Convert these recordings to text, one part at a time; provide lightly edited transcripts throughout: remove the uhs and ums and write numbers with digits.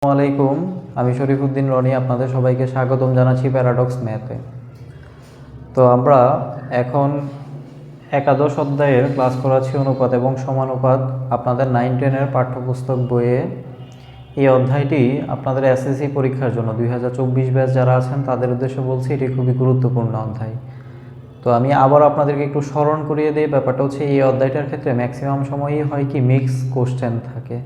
আসসালামু আলাইকুম, আমি শরীফুদ্দিন রনি। আপনাদের সবাইকে স্বাগতম জানাচ্ছি প্যারাডক্স ম্যাথে। তো আমরা এখন একাদশ অধ্যায়ের ক্লাস করাচ্ছি অনুপাত এবং সমানুপাত আপনাদের 9-10-এর পাঠ্যপুস্তক বইয়ে। এই অধ্যায়টি আপনাদের এসএসসি পরীক্ষার জন্য 2024 ব্যাচ যারা আছেন তাদের উদ্দেশ্যে বলছি, এটি খুবই গুরুত্বপূর্ণ অধ্যায়। তো আমি আবার আপনাদেরকে একটু স্মরণ করিয়ে দিই। ব্যাপারটা হচ্ছে এই অধ্যায়টার ক্ষেত্রে ম্যাক্সিমাম সময়ই হয় কি মিক্স কোশ্চেন থাকে,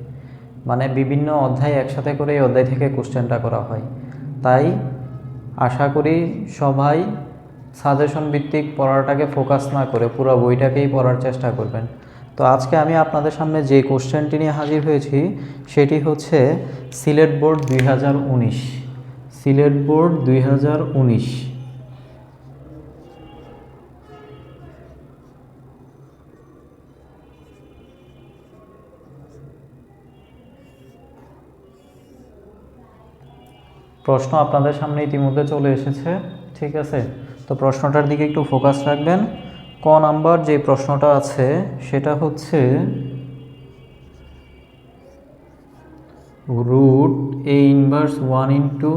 মানে বিভিন্ন অধ্যায় একসাথে করে এই অধ্যায় থেকে কোশ্চেনটা করা হয়। তাই আশা করি সবাই সাজেশন ভিত্তিক পড়াটাকে ফোকাস না করে পুরো বইটাকেই পড়ার চেষ্টা করবেন। তো আজকে আমি আপনাদের সামনে যে কোশ্চেনটি নিয়ে হাজির হয়েছি সেটি হচ্ছে সিলেট বোর্ড 2019। সিলেট বোর্ড 2019। প্রশ্ন আপনাদের সামনে ইতিমধ্যে চলে এসেছে, ঠিক আছে? তো প্রশ্নটার দিকে একটু ফোকাস রাখবেন। ক নাম্বার যে প্রশ্নটা আছে সেটা হচ্ছে root A inverse 1 into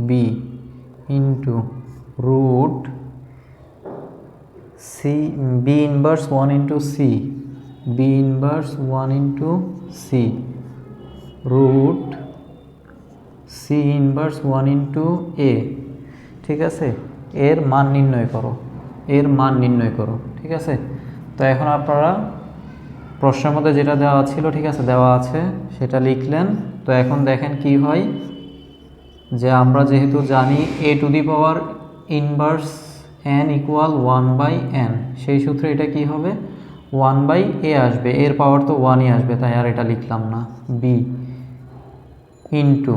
B into root C B inverse 1 into C, B inverse 1 into C, root C inverse 1 into A, ঠিক আছে? এর মান নির্ণয় করো, এর মান নির্ণয় করো, ঠিক আছে? তো এখন আপনারা প্রশ্নের মধ্যে যেটা দেওয়া ছিল, ঠিক আছে, দেওয়া আছে সেটা লিখলেন। তো এখন দেখেন কি হয়, যে আমরা যেহেতু জানি A to the power inverse N equal 1/n, সেই সূত্রে এটা কি হবে 1/a আসবে, এর পাওয়ার তো 1ই আসবে, তাই আর এটা লিখলাম না। B into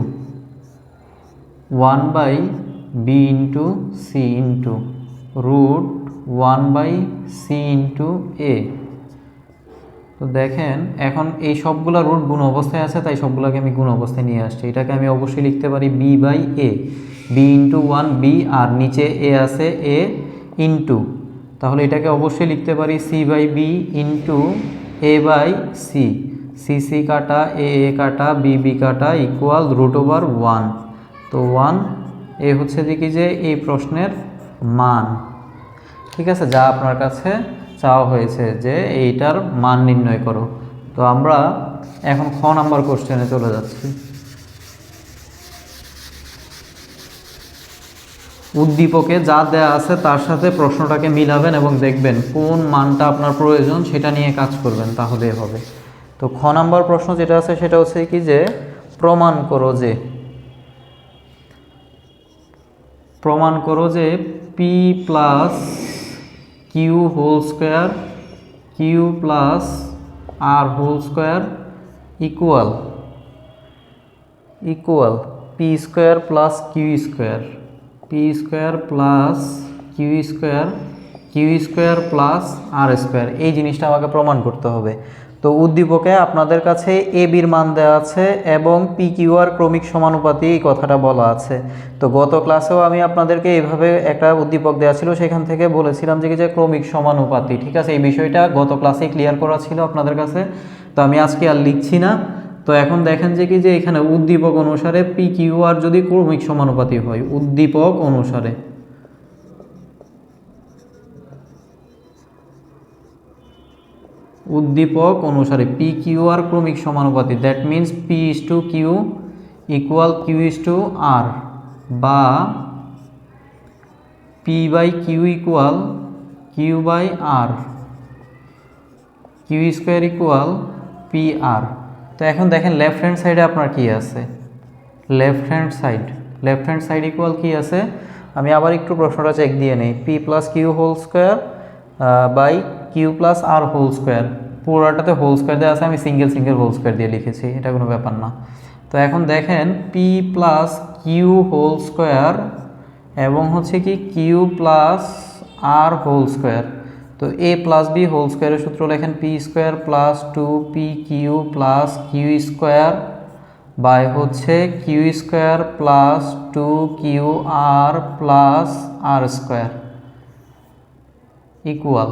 1/b into C into root 1/c into A. তো দেখেন এখন এই সবগুলো রুট গুণ অবস্থায় আছে, তাই সবগুলোকে আমি গুণ অবস্থায় নিয়ে আসছি। এটাকে আমি অবশ্যই লিখতে পারি b/a, b ইন্টু 1 b, আর নিচে এ আছে এ ইন্টু, তাহলে এটাকে অবশ্যই লিখতে পারি c/b ইন্টু a/c, c কাটা এ কাটা b কাটা ইকুয়াল √1। তো 1 এ হচ্ছে দেখি যে এই প্রশ্নের মান, ঠিক আছে, যা আপনার কাছে চাওয়া হয়েছে যে এইটার মান নির্ণয় করো। তো আমরা এখন খ নাম্বার কোশ্চেনে চলে যাচ্ছি। উদ্দীপকে যা দেয়া আছে তার সাথে প্রশ্নটাকে মিলাবেন এবং দেখবেন কোন মানটা আপনার প্রয়োজন, সেটা নিয়ে কাজ করবেন, তাহলেই হবে। তো খ নাম্বার প্রশ্ন যেটা আছে সেটা হচ্ছে কি যে প্রমাণ করো যে P plus Q whole square, Q plus R whole square equal P square plus Q square, P square plus Q square, Q square plus R square. এই জিনিসটা আমাকে প্রমাণ করতে হবে। তো উদ্দীপকে আপনাদের কাছে এ বির মান দেওয়া আছে এবং পি কিউ আর ক্রমিক সমানুপাতি, এই কথাটা বলা আছে। তো গত ক্লাসেও আমি আপনাদেরকে এইভাবে একটা উদ্দীপক দেওয়া ছিল, সেখান থেকে বলেছিলাম যে ক্রমিক সমানুপাতি, ঠিক আছে? এই বিষয়টা গত ক্লাসে ক্লিয়ার করা ছিল আপনাদের কাছে, তো আমি আজকে আর লিখছি না। তো এখন দেখেন যে এখানে উদ্দীপক অনুসারে পি কিউ আর যদি ক্রমিক সমানুপাতি হয়, উদ্দীপক অনুসারে পি কিউ আর ক্রমিক সমানুপাতি, that means P is to Q equal Q is to R, বা P by Q equal Q by R, Q square equal P R. তো এখন দেখেন লেফট হ্যান্ড সাইডে আপনার কি আছে, লেফট হ্যান্ড সাইড ইকুয়াল কি আছে, আমি আবার একটু প্রশ্নটা চেক দিয়ে নেই। P plus Q whole square by Q plus R whole square, পুরোটাতে হোল স্কোয়ার দেওয়া আছে, আমি সিঙ্গেল হোল স্কোয়ার দিয়ে লিখেছি, এটা কোনো ব্যাপার না। তো এখন দেখেন P plus Q whole square এবং হচ্ছে কি Q plus R whole square. তো এ প্লাস বি হোল স্কোয়ারের সূত্র লেখেন P square plus 2p Q plus Q square by হচ্ছে Q square plus 2q R plus R square equal.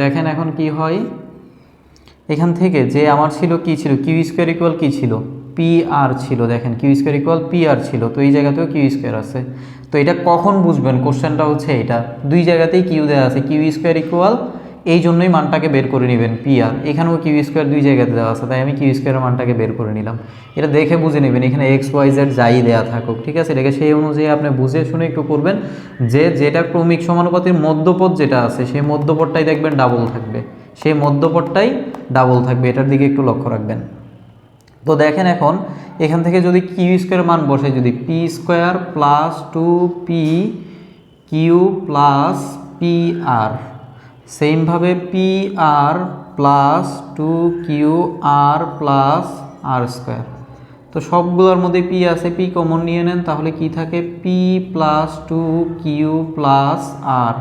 দেখেন এখন কি হয়, এখান থেকে যে আমার ছিল কি ছিল, কিউ স্কোয়ার ইকুয়াল কি ছিল পি আর ছিল, দেখেন কিউ স্কোয়ার ইকুয়াল পি আর ছিল, তো এই জায়গাতেও কিউ স্কোয়ার আছে। তো এটা কখন বুঝবেন, কোশ্চেনটা হচ্ছে এটা, দুই জায়গাতেই কিউ দেওয়া আছে, কিউ স্কোয়ার ইকুয়াল, এই জন্যই মানটাকে বের করে নেবেন পি আর, এখানেও কিউ স্কোয়ার দুই জায়গাতে দেওয়া আছে, তাই আমি কিউ স্কোয়ারের মানটাকে বের করে নিলাম। এটা দেখে বুঝে নেবেন, এখানে এক্স ওয়াই জেড যাই দেওয়া থাকুক, ঠিক আছে, এটাকে সেই অনুযায়ী আপনি বুঝে শুনে একটু করবেন, যে যেটা ক্রমিক সমানুপাতির মধ্যপদ যেটা আছে সেই মধ্যপদটাই দেখবেন ডাবল থাকবে, সেই মধ্যপদটাই ডাবল থাকবে, এটার দিকে একটু লক্ষ্য রাখবেন। তো দেখেন এখন এখান থেকে যদি কিউ স্কোয়ার মান বসে, যদি P square plus 2p Q plus P R, সেমভাবে P R plus 2q R plus R square, তো সবগুলোর মধ্যে পি আছে, পি কমন নিয়ে নেন, তাহলে কি থাকে পি প্লাস 2q প্লাস আর,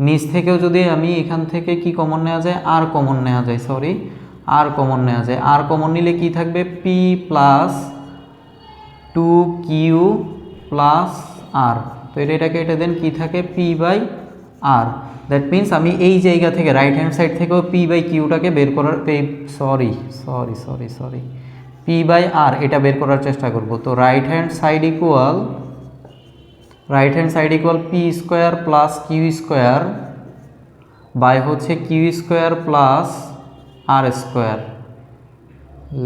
নিচ থেকেও যদি আমি এখান থেকে কি কমন নেওয়া যায়, আর কমন নেওয়া যায়, সরি আর কমন নেওয়া যায়, আর কমন নিলে কি থাকবে পি প্লাস 2q প্লাস আর, তো এটাকে এটা দেন কি থাকে P by R, that means আমি এই জায়গা থেকে রাইট হ্যান্ড সাইড থেকেও পি বাই কিউটাকে বের করার, সরি পি বাই আর এটা বের করার চেষ্টা করব। তো right hand side equal P square plus Q square by হচ্ছে Q square plus R square,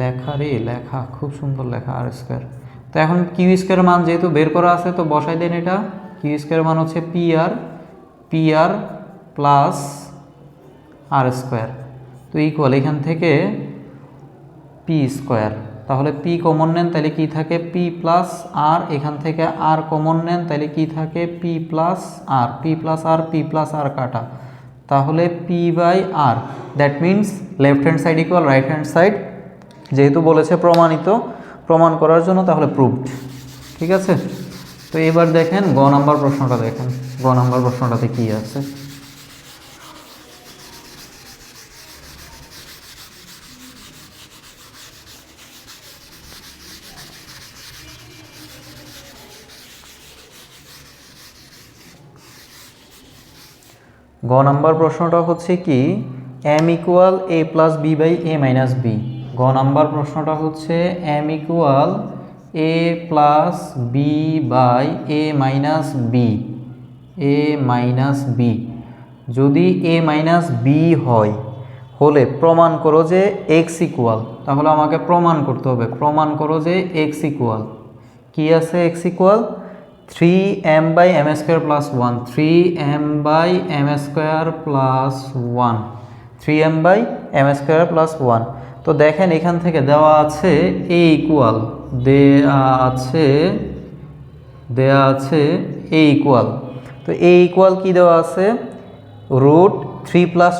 লেখা খুব সুন্দর লেখা আর স্কোয়ার। তো এখন কিউ স্কোয়ার মান যেহেতু বের করা আছে, তো বসাই দেন, এটা কিউ স্কোয়ার মান হচ্ছে P R plus R square, তো ইকুয়াল এখান থেকে পি স্কোয়ার, তাহলে পি কমন নেন তাহলে কি থাকে পি প্লাস আর, এখান থেকে আর কমন নেন তাহলে কি থাকে পি প্লাস আর কাটা, তাহলে P by R, that means left hand side equal right hand side, যেহেতু বলেছে প্রমাণিত, প্রমাণ করার জন্য তাহলে প্রুভড, ঠিক আছে। তো এবার দেখেন গ নাম্বার প্রশ্নটা, দেখেন গ নাম্বার প্রশ্নটাতে কি আছে। গ নাম্বার প্রশ্নটা হচ্ছে কি M equal A plus B by A minus B. গ নাম্বার প্রশ্নটা হচ্ছে M equal A plus B by A minus B, যদি এ মাইনাস বি হলে প্রমাণ করো যে এক্স ইকুয়াল, তাহলে আমাকে প্রমাণ করতে হবে, প্রমাণ করো যে এক্স ইকুয়াল, কি আছে X equal 3m by M square plus 1, 3m by M square plus 1, 3m by M square plus 1। তো দেখেন এখান থেকে দেওয়া আছে এ ইকুয়াল, দেয়া আছে এ ইকুয়াল, তো এ ইকুয়াল কি দেওয়া আছে রুট 3 প্লাস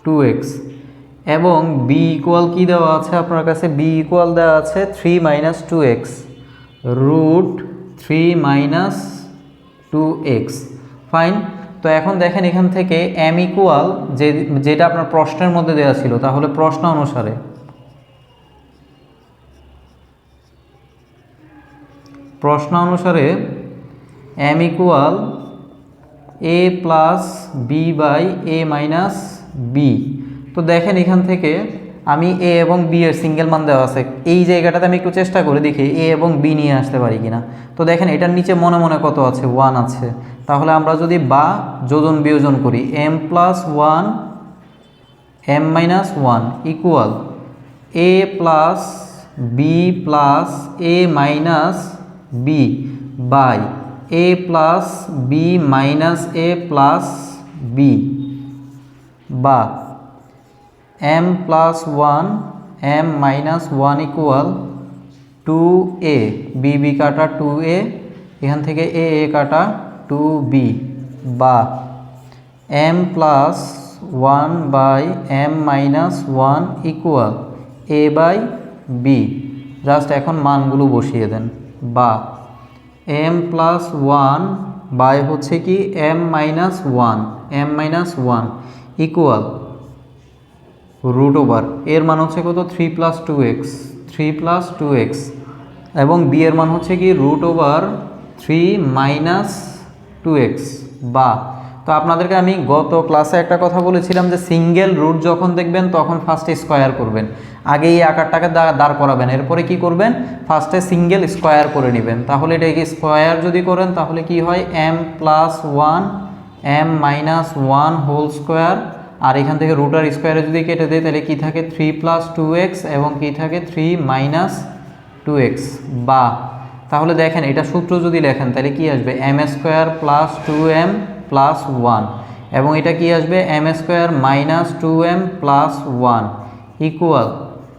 2x, এবং বি ইকুয়াল কি দেওয়া আছে আপনার কাছে, বি ইকুয়াল দেওয়া আছে 3 minus 2x, root 3 minus 2x, fine. তো এখন দেখেন এখান থেকে এম ইকুয়াল যেটা আপনার প্রশ্নের মধ্যে দেওয়া ছিল, তাহলে প্রশ্ন অনুসারে M equal A plus B by A minus B. তো দেখেন এখান থেকে আমি এ এবং বি এর সিঙ্গেল মান দেওয়া আছে, এই জায়গাটাতে আমি একটু চেষ্টা করে দেখি এ এবং বি নিয়ে আসতে পারি কিনা। তো দেখেন এটার নিচে মনে মনে কত আছে 1 আছে, তাহলে আমরা যদি বা যোজন বিয়োজন করি M plus 1 M minus 1 equal A plus B plus A minus B by A plus B minus A plus B, বা M plus 1 M minus 1 equal 2a, B কাটা 2a, এখান থেকে এ কাটা 2b, বা M plus 1 by M minus 1 equal A by B, just এখন মানগুলো বসিয়ে দেন, বা এম প্লাস 1 বাই হচ্ছে কি M minus 1 equal root over, এর মান হচ্ছে কত 3 প্লাস 2x, এবং বি এর মান হচ্ছে কি রুট ওভার 3 মাইনাস 2x, বা তো আপনাদেরকে আমি গত ক্লাসে একটা কথা বলেছিলাম যে সিঙ্গেল রুট যখন দেখবেন তখন ফার্স্টে স্কোয়ার করবেন, আগে এই আকারটাকে দাঁড় করাবেন, এরপরে কি করবেন ফার্স্টে সিঙ্গেল স্কোয়ার করে নেবেন। তাহলে এটাকে স্কোয়ার যদি করেন তাহলে কি হয় m + 1 m - 1 হোল স্কোয়ার, আর এখান থেকে রুট আর স্কোয়ারে যদি কেটে দেয় তাহলে কি থাকে 3 + 2x এবং কি থাকে 3 - 2x। বা তাহলে দেখেন এটা সূত্র যদি লেখেন তাহলে কি আসবে m² + 2m + 1 এবং এটা কি আসবে m² - 2m + 1 equal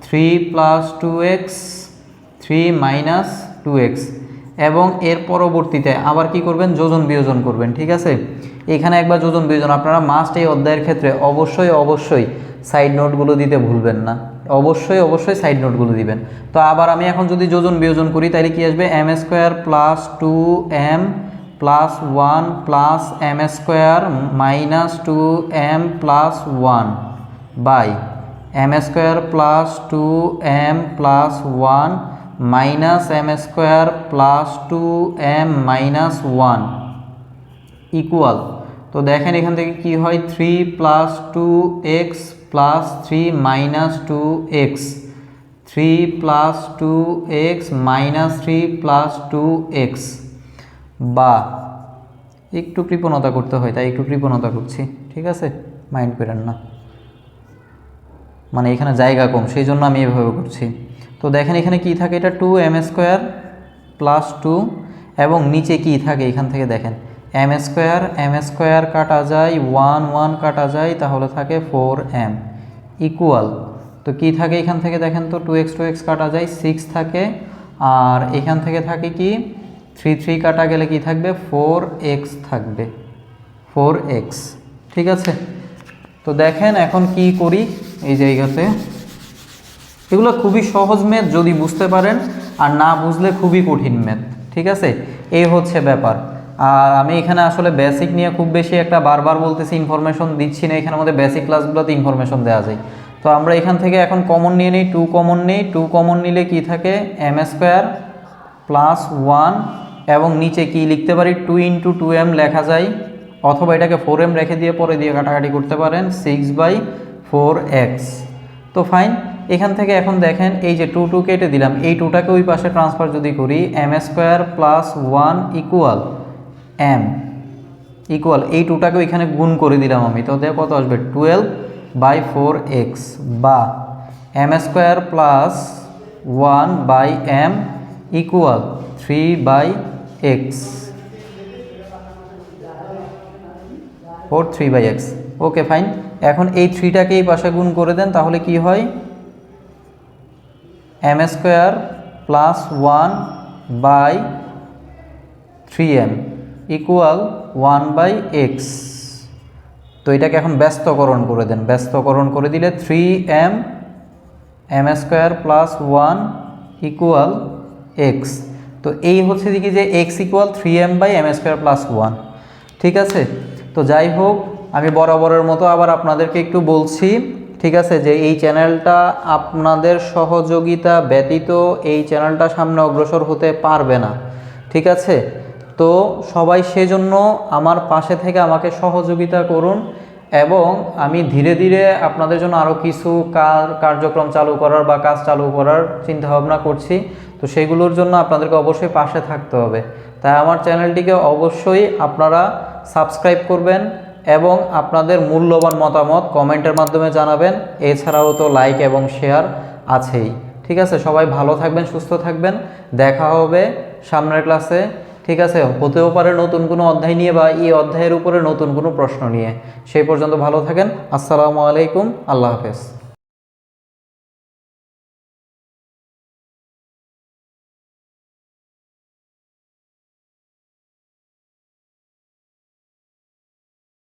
3 + 2x 3 - 2x। এবং এর পরবর্তীতে আবার কি করবেন যোজন বিয়োজন করবেন, ঠিক আছে। এখানে একবার যোজন বিয়োজন আপনারা মাস্ট এই অধ্যায়ের ক্ষেত্রে অবশ্যই সাইড নোটগুলো দিতে ভুলবেন না, অবশ্যই সাইড নোটগুলো দিবেন। তো আবার আমি এখন যদি যোজন বিয়োজন করি তাহলে কি আসবে m² + 2m + 1 + m² - 2m + 1 by m² + 2m + 1 minus m² + 2m - 1 equal. তো দেখেন এখান থেকে কি হয় 3 + 2x + 3 - 2x 3 + 2x - 3 + 2x বা একটু কৃপণতা করতে হয় তাই একটু কৃপণতা করছি, ঠিক আছে, মাইন্ড করেন না, মানে এখানে জায়গা কম সেই জন্য আমি এভাবে করছি। তো দেখেন এখানে কি থাকে এটা 2m² + 2 এবং নিচে কি থাকে এখান থেকে দেখেন m² কাটা যায় 1 1 কাটা যায় তাহলে থাকে 4m ইকুয়াল। তো কি থাকে এখান থেকে দেখেন তো 2x কাটা যায় 6 থাকে, আর এখান থেকে থাকে কি 3 3 কাটা গেলে কি থাকবে 4x থাকবে 4x, ঠিক আছে। তো দেখেন এখন কি করি এই জায়গাতে, এগুলো খুবই সহজ ম্যাথ যদি বুঝতে পারেন, আর না বুঝলে খুবই কঠিন ম্যাথ, ঠিক আছে, এই হচ্ছে ব্যাপার। আর আমি এখানে আসলে বেসিক নিয়ে খুব বেশি একটা বারবার বলতেছি ইনফরমেশন দিচ্ছি না, এখানে আমাদের বেসিক ক্লাসগুলোতে ইনফরমেশন দেওয়া যায়। তো আমরা এখান থেকে এখন কমন নিয়ে নিই, 2 কমন নিই, 2 কমন নিলে কি থাকে m² + 1 এবং নিচে কি লিখতে পারি 2 × 2m লেখা যায়, অথবা এটাকে 4m রেখে দিয়ে পরে দিয়ে কাটাকাটি করতে পারেন 6/4x। তো ফাইন, এখান থেকে এখন দেখেন এই যে 2 2 কেটে দিলাম, এই 2টাকে ওই পাশে ট্রান্সফার যদি করি m² + 1 ইকুয়াল m ইকুয়াল এই 2টাকে ওইখানে গুণ করে দিলাম আমি, তো দেখো কত আসবে 12/4x বা m² + 1/m equal 3/x or 3/x। Okay fine, এখন এই 3টাকে এই পাশে গুণ করে দেন তাহলে কি হয় m² + 1/3m ইকুয়াল 1/x। তো এটাকে এখন ব্যস্তকরণ করে দেন, ব্যস্তকরণ করে দিলে 3m m² + 1 ইকুয়াল x। তো এই হচ্ছে দিকে যে x ইকুয়াল 3m/m² + 1, ঠিক আছে। তো যাই হোক আমি বরাবরের মতো আবার আপনাদেরকে একটু বলছি, ঠিক আছে, যে এই চ্যানেলটা আপনাদের সহযোগিতা ব্যতীত এই চ্যানেলটা সামনে অগ্রসর হতে পারবে না, ঠিক আছে। তো সবাই সেজন্য আমার পাশে থেকে আমাকে সহযোগিতা করুন এবং আমি ধীরে ধীরে আপনাদের জন্য আরও কিছু কার্যক্রম চালু করার বা কাজ চালু করার চিন্তাভাবনা করছি। তো সেগুলোর জন্য আপনাদেরকে অবশ্যই পাশে থাকতে হবে, তাই আমার চ্যানেলটিকে অবশ্যই আপনারা সাবস্ক্রাইব করবেন এবং আপনাদের মূল্যবান মতামত কমেন্টের মাধ্যমে জানাবেন। এছাড়াও তো লাইক এবং শেয়ার আছেই, ঠিক আছে। সবাই ভালো থাকবেন, সুস্থ থাকবেন, দেখা হবে সামনের ক্লাসে, ঠিক আছে। হতেও পারে নতুন কোনো অধ্যায় নিয়ে বা এই অধ্যায়ের উপরে নতুন কোনো প্রশ্ন নিয়ে। সেই পর্যন্ত ভালো থাকেন, আসসালামু আলাইকুম, আল্লাহ হাফেজ।